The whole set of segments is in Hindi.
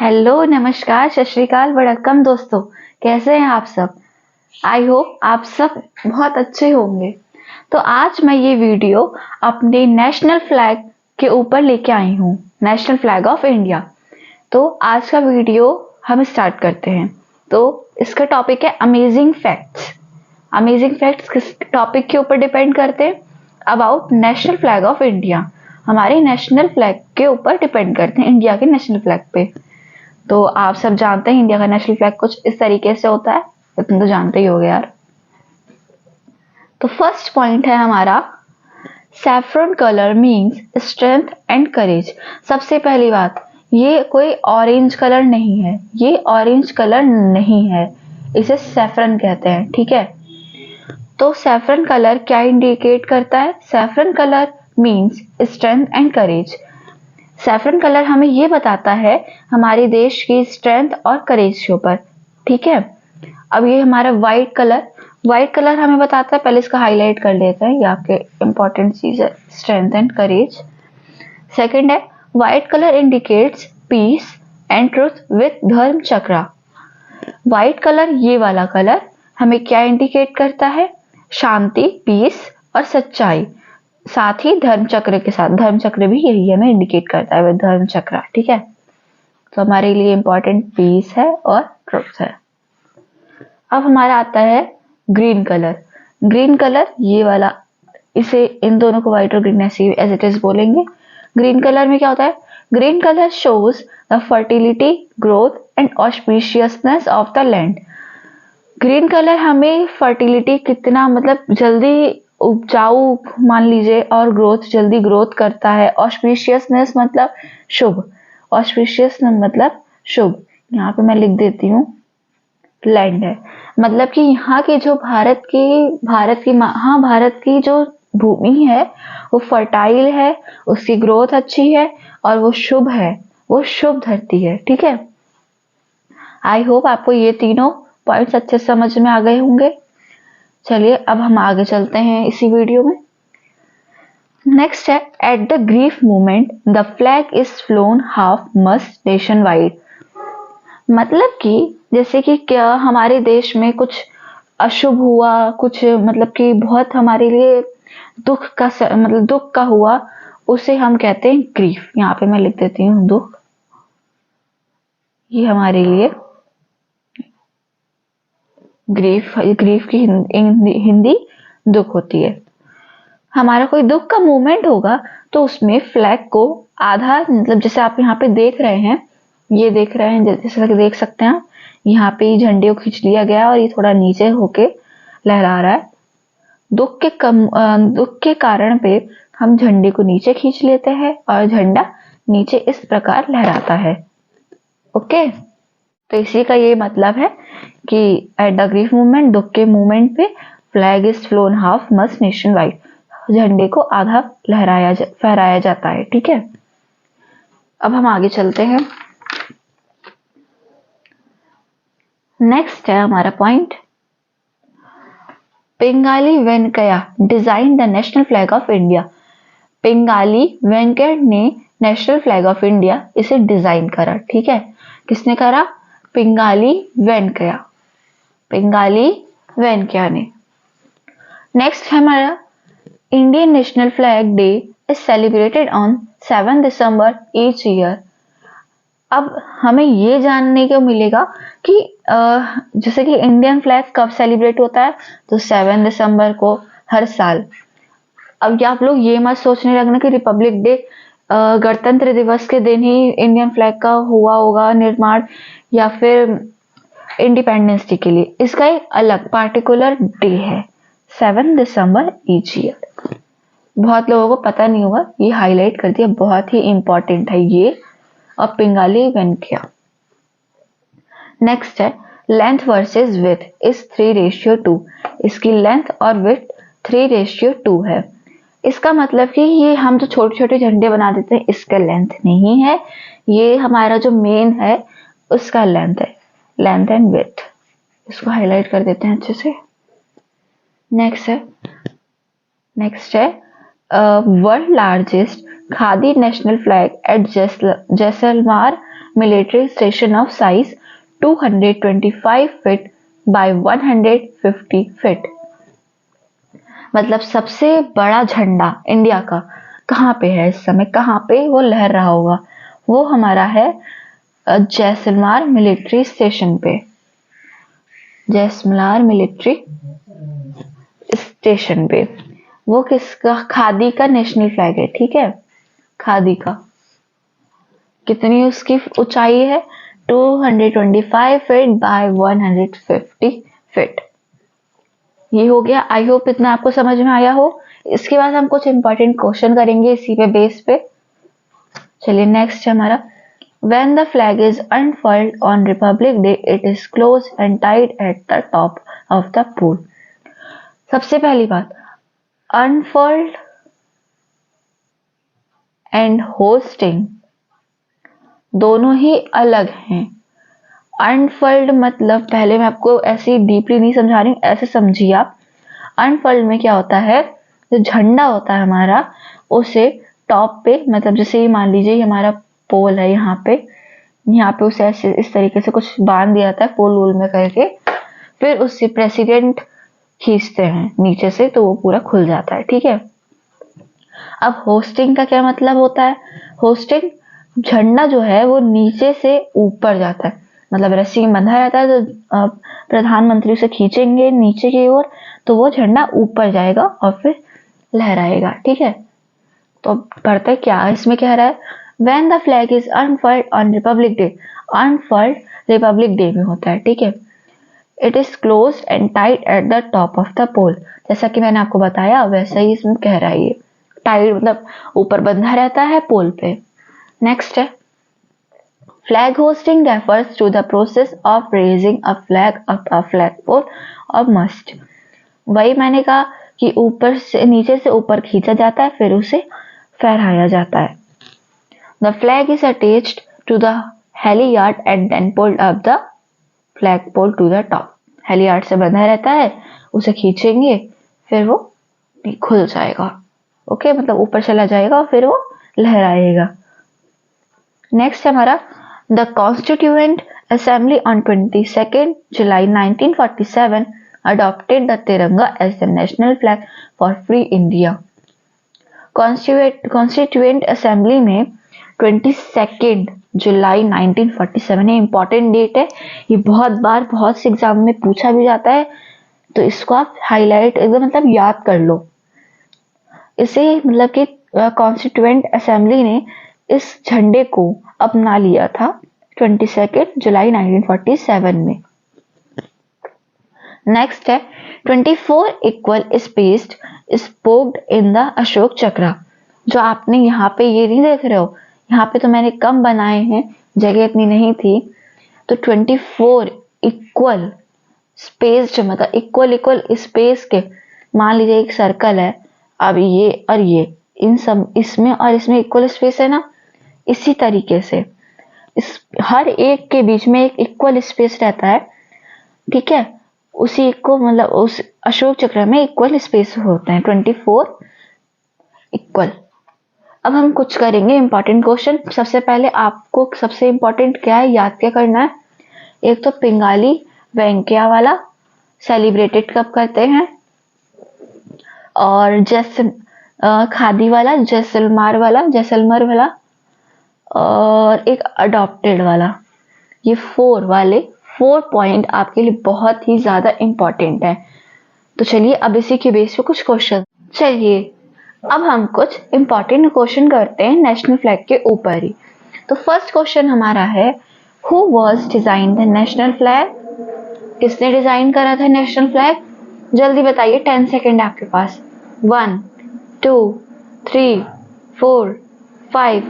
हेलो, नमस्कार, सत श्री अकाल, वड़क्कम दोस्तों। कैसे हैं आप सब? आई होप आप सब बहुत अच्छे होंगे। तो आज मैं ये वीडियो अपने नेशनल फ्लैग के ऊपर लेके आई हूँ, नेशनल फ्लैग ऑफ इंडिया। तो आज का वीडियो हम स्टार्ट करते हैं। तो इसका टॉपिक है अमेजिंग फैक्ट्स। अमेजिंग फैक्ट्स किस टॉपिक के ऊपर डिपेंड करते हैं? About national flag of India. हमारे नेशनल फ्लैग के ऊपर डिपेंड करते हैं, इंडिया के नेशनल फ्लैग पे। तो आप सब जानते हैं इंडिया का नेशनल फ्लैग कुछ इस तरीके से होता है, इतना तो जानते ही होगे यार। तो फर्स्ट पॉइंट है हमारा, saffron colour means strength and करेज। सबसे पहली बात, ये कोई ऑरेंज कलर नहीं है, ये ऑरेंज कलर नहीं है, इसे सैफरन कहते हैं, ठीक है। तो सैफरन कलर क्या इंडिकेट करता है? Saffron colour means strength and courage. Saffron colour हमें ये बताता है हमारे देश की स्ट्रेंथ और करेज के ऊपर, ठीक है। अब ये हमारा व्हाइट कलर हमें बताता है, पहले इसका हाईलाइट कर लेते हैं, ये आपके इंपॉर्टेंट चीज है, स्ट्रेंथ एंड करेज। सेकंड है, white colour indicates peace and truth with Dharma Chakra. White colour, ये वाला कलर हमें क्या इंडिकेट करता है? शांति, पीस और सच्चाई, साथ ही धर्म चक्र के साथ। धर्म चक्र भी यही हमें इंडिकेट करता है, धर्म चक्र, ठीक है। तो हमारे लिए इंपॉर्टेंट पीस है और ट्रुथ है। अब हमारा आता है ग्रीन कलर। ग्रीन कलर ये वाला, इसे इन दोनों को व्हाइट और ग्रीन ऐसे एज इट इज बोलेंगे। ग्रीन कलर में क्या होता है? Green colour shows the fertility, growth and auspiciousness of the land. Green colour हमें फर्टिलिटी, कितना मतलब जल्दी उपजाऊ मान लीजिए, और ग्रोथ, जल्दी ग्रोथ करता है। ऑस्पिशियसनेस मतलब शुभ, ऑस्पिशियस मतलब शुभ। यहाँ पे मैं लिख देती हूँ लैंड है, मतलब कि यहाँ के जो भारत की जो भूमि है वो फर्टाइल है, उसकी ग्रोथ अच्छी है और वो शुभ है, वो शुभ धरती है, ठीक है। आई होप आपको ये तीनों पॉइंट्स अच्छे समझ में आ गए होंगे। चलिए अब हम आगे चलते हैं इसी वीडियो में। नेक्स्ट है, at the grief movement the flag is phloem half must nation wide. मतलब कि जैसे कि क्या हमारे देश में कुछ अशुभ हुआ, कुछ मतलब कि बहुत हमारे लिए मतलब दुख का हुआ, उसे हम कहते हैं ग्रीफ। यहाँ पे मैं लिख देती हूँ दुख, ये हमारे लिए ग्रीफ की हिंदी दुख होती है। हमारा कोई दुख का मूवमेंट होगा तो उसमें फ्लैग को आधा, मतलब जैसे आप यहाँ पे देख रहे हैं, ये देख रहे हैं, जैसे कि देख सकते हैं आप, यहाँ पे झंडे को खींच लिया गया और ये थोड़ा नीचे होके लहरा रहा है। दुख के कारण पे हम झंडे को नीचे खींच लेते हैं और झंडा नीचे इस प्रकार लहराता है, ओके। तो इसी का ये मतलब है कि एट द ग्रीफ मूवमेंट, दुख के मूवमेंट पे, flag is phloem half must nation wide, झंडे को आधा फहराया जाता है, ठीक है। अब हम आगे चलते हैं। नेक्स्ट है हमारा point, Pingali Venkaiah design the national flag of India. Pingali Venkaiah ने नेशनल फ्लैग ऑफ इंडिया इसे डिजाइन करा, ठीक है। किसने करा? पिंगाली वेंकैया, पिंगाली वेंकैया ने। नेक्स्ट है हमारा, Indian national flag day is celebrated on 7 December each year. अब हमें ये जानने को मिलेगा कि जैसे कि इंडियन फ्लैग कब सेलिब्रेट होता है, तो 7 दिसंबर को हर साल। अब क्या आप लोग ये मत सोचने लगना कि रिपब्लिक डे, गणतंत्र दिवस के दिन ही इंडियन फ्लैग का हुआ होगा निर्माण, या फिर इंडिपेंडेंस डे के लिए। इसका एक अलग पार्टिकुलर डे है, 7 दिसंबर ईच ईयर। बहुत लोगों को पता नहीं होगा, ये हाईलाइट कर दिया, बहुत ही इंपॉर्टेंट है ये, और पिंगाली वेंकैया। नेक्स्ट है, लेंथ वर्सेस विड्थ इज 3:2। इसकी लेंथ और विड्थ 3:2 है। इसका मतलब कि ये हम जो छोटे छोटे झंडे बना देते हैं, इसका लेंथ नहीं है, ये हमारा जो मेन है उसका लेंथ है, लेंथ एंड विड्थ। इसको हाईलाइट कर देते हैं अच्छे से। नेक्स्ट है world largest khadi national flag at Jaisalmer military station of size 225 feet by 150 feet। मतलब सबसे बड़ा झंडा इंडिया का कहाँ पे है इस समय, कहाँ पे वो लहर रहा होगा, वो हमारा है जैसलमेर मिलिट्री स्टेशन पे, जैसलमेर मिलिट्री स्टेशन पे। वो किसका, खादी का नेशनल फ्लैग है, ठीक है, खादी का। कितनी उसकी ऊंचाई है, 225 फीट बाय 150 फीट। ये हो गया। आई होप इतना आपको समझ में आया हो। इसके बाद हम कुछ इंपॉर्टेंट क्वेश्चन करेंगे इसी पे बेस पे। चलिए नेक्स्ट है हमारा, When the flag is unfurled on Republic Day, it is closed and tied at the top of the pole। सबसे पहली बात, unfurled and hosting दोनों ही अलग हैं। अनफर्ल्ड मतलब, पहले मैं आपको ऐसे डीपली नहीं समझा रही हूँ, ऐसे समझिए आप। अनफर्ल्ड में क्या होता है, जो झंडा होता है हमारा, उसे टॉप पे, मतलब जैसे मान लीजिए हमारा पोल है यहाँ पे उसे ऐसे इस तरीके से कुछ बांध दिया जाता है फूल वूल में करके, फिर उससे प्रेसिडेंट खींचते हैं नीचे से तो वो पूरा खुल जाता है, ठीक है। अब होस्टिंग का क्या मतलब होता है, होस्टिंग झंडा जो है वो नीचे से ऊपर जाता है, मतलब रस्सी में बंधा रहता है तो प्रधानमंत्री उसे खींचेंगे नीचे की ओर तो वो झंडा ऊपर जाएगा और फिर लहराएगा, ठीक है। तो पढ़ते क्या इसमें कह रहा है, When the flag is unfurled on Republic Day, unfurled Republic day में होता है, ठीक है। It is closed and tied at the top of the pole। जैसा कि मैंने आपको बताया वैसा ही इसमें कह रहा है, ये टाइड मतलब ऊपर बंधा रहता है पोल पे। नेक्स्ट है, flag hoisting refers to the process of raising a flag up a flag pole और मस्ट। वही मैंने कहा कि ऊपर से नीचे से ऊपर खींचा जाता है फिर उसे फहराया जाता है। The flag is attached to the halyard and then pulled up the flagpole to the top। halyard से बंधा रहता है, उसे खींचेंगे फिर वो खुल जाएगा, ओके, मतलब ऊपर चला जाएगा और फिर वो लहराएगा। नेक्स्ट है हमारा, the constituent assembly on 22 July 1947 adopted the तिरंगा as the national flag for free India। Constituent assembly में 22 जुलाई 1947 ये इंपॉर्टेंट डेट है, ये बहुत बार बहुत से एग्जाम में पूछा भी जाता है, तो इसको आप हाईलाइट एकदम मतलब याद कर लो। इसे मतलब कि कॉन्स्टिट्यूएंट असेंबली ने इस झंडे को अपना लिया था 22 जुलाई 1947 में। नेक्स्ट है, 24 equal spaced spoked in the Ashok चक्र। जो आपने यहाँ पे ये नहीं देख रहे हो, यहाँ पे तो मैंने कम बनाए हैं, जगह इतनी नहीं थी, तो 24 इक्वल स्पेस्ड मतलब इक्वल स्पेस के, मान लीजिए एक सर्कल है, अब ये और ये इन सब इसमें और इसमें इक्वल स्पेस है ना, इसी तरीके से इस हर एक के बीच में एक इक्वल स्पेस रहता है, ठीक है। उसी को मतलब उस अशोक चक्र में इक्वल स्पेस होते हैं 24 इक्वल। अब हम कुछ करेंगे इंपॉर्टेंट क्वेश्चन। सबसे पहले आपको सबसे इंपॉर्टेंट क्या है, याद क्या करना है, एक तो पिंगाली वेंकैया वाला सेलिब्रेटेड कब करते हैं, और खादी वाला जैसलमेर वाला, और एक अडॉप्टेड वाला। ये 4 पॉइंट आपके लिए बहुत ही ज्यादा इंपॉर्टेंट है। तो चलिए अब इसी के बेस पे कुछ क्वेश्चन, चलिए अब हम कुछ इंपॉर्टेंट क्वेश्चन करते हैं नेशनल फ्लैग के ऊपर ही। तो फर्स्ट क्वेश्चन हमारा है, who was design the national flag. किसने डिजाइन करा था नेशनल फ्लैग, जल्दी बताइए, 10 सेकेंड आपके पास। 1 2 3 4 5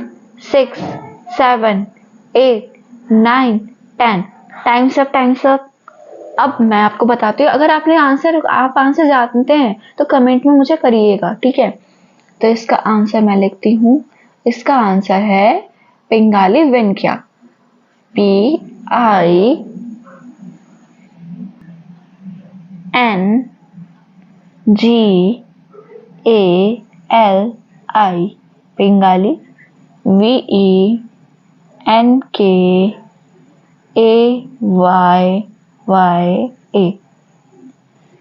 6 7 8 9 10। Times up. अब मैं आपको बताती हूँ, अगर आप आंसर जानते हैं तो कमेंट में मुझे करिएगा, ठीक है। तो इसका आंसर मैं लिखती हूँ, इसका आंसर है पिंगाली वेंकैया, PINGALI, पिंगाली, NKAYYA,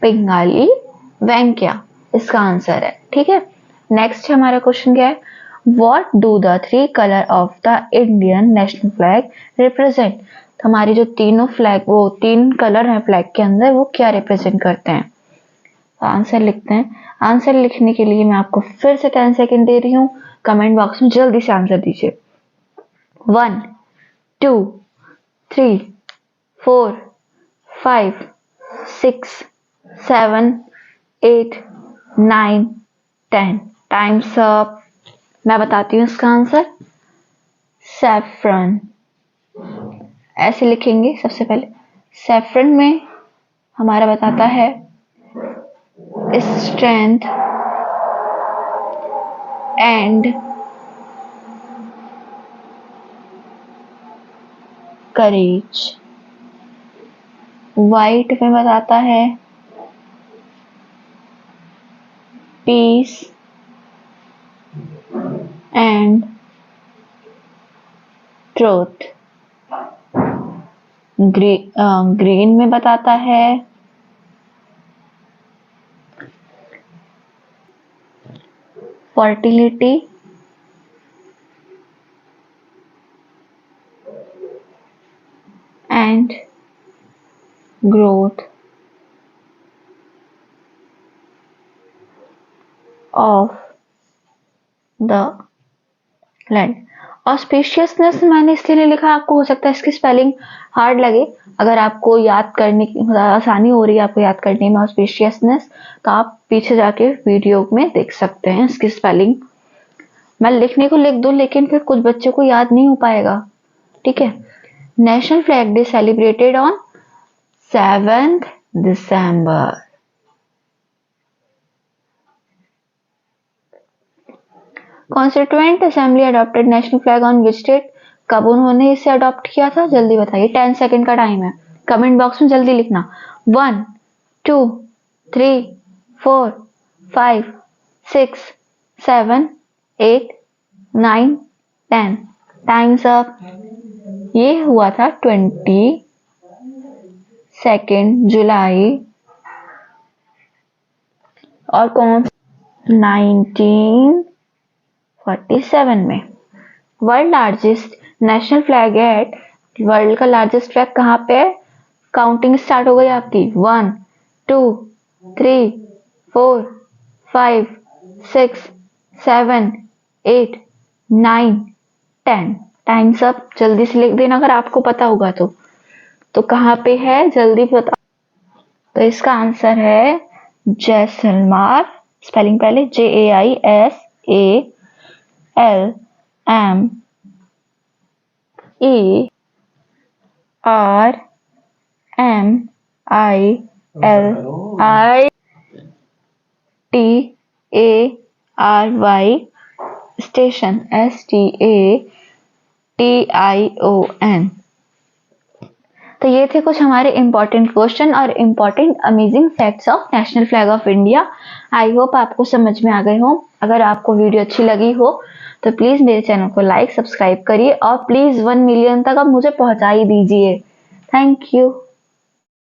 पिंगाली वेंकैया इसका आंसर है। ठीक है, नेक्स्ट हमारा क्वेश्चन क्या है, What do the three color of the Indian national flag represent? तो हमारी जो तीनों फ्लैग, वो तीन कलर हैं फ्लैग के अंदर, वो क्या रिप्रेजेंट करते हैं? तो आंसर लिखते हैं। आंसर लिखने के लिए मैं आपको फिर से 10 सेकंड दे रही हूँ, कमेंट बॉक्स में जल्दी से आंसर दीजिए। 1 2 3 4 5 6 7 8 9 10, टाइम्स अप। मैं बताती हूँ इसका आंसर, सैफरन। ऐसे लिखेंगे सबसे पहले, सैफरन में हमारा बताता है स्ट्रेंथ एंड करेज। वाइट में बताता है पीस एंड ट्रूथ। ग्रीन में बताता है fertility and growth of the land. Auspiciousness मैंने इसलिए नहीं लिखा, आपको हो सकता है इसकी स्पेलिंग हार्ड लगे। अगर आपको याद करने की आसानी हो रही है आपको याद करने में ऑस्पिशियसनेस, तो आप पीछे जाके वीडियो में देख सकते हैं इसकी स्पेलिंग। मैं लिखने को लिख दूं लेकिन फिर कुछ बच्चों को याद नहीं हो पाएगा। ठीक है, national flag day celebrated on 7th December। Constituent assembly adopted national flag on which date? कब उन्होंने इसे अडॉप्ट किया था, जल्दी बताइए। 10 सेकंड का टाइम है, कमेंट बॉक्स में जल्दी लिखना। 1 2 3 4 5 6 7 8 9 10, टाइम्स अप। ये हुआ था 22 जुलाई और कौन 1947 में। World largest national flag at, world का लार्जेस्ट फ्लैग कहाँ पे है? काउंटिंग स्टार्ट हो गई आपकी। 1 2 3 4 5 6 7 8 9 10, टाइम्स अप। जल्दी से लिख देना अगर आपको पता होगा तो कहाँ पे है जल्दी बता। तो इसका आंसर है जैसलमेर। स्पेलिंग पहले JASALMERITARY, स्टेशन STATION। तो ये थे कुछ हमारे इम्पोर्टेंट क्वेश्चन और important amazing facts of national flag of India. I hope आपको समझ में आ गए हो। अगर आपको वीडियो अच्छी लगी हो तो प्लीज मेरे चैनल को लाइक सब्सक्राइब करिए और प्लीज 1 मिलियन तक आप मुझे पहुंचा ही दीजिए। Thank you.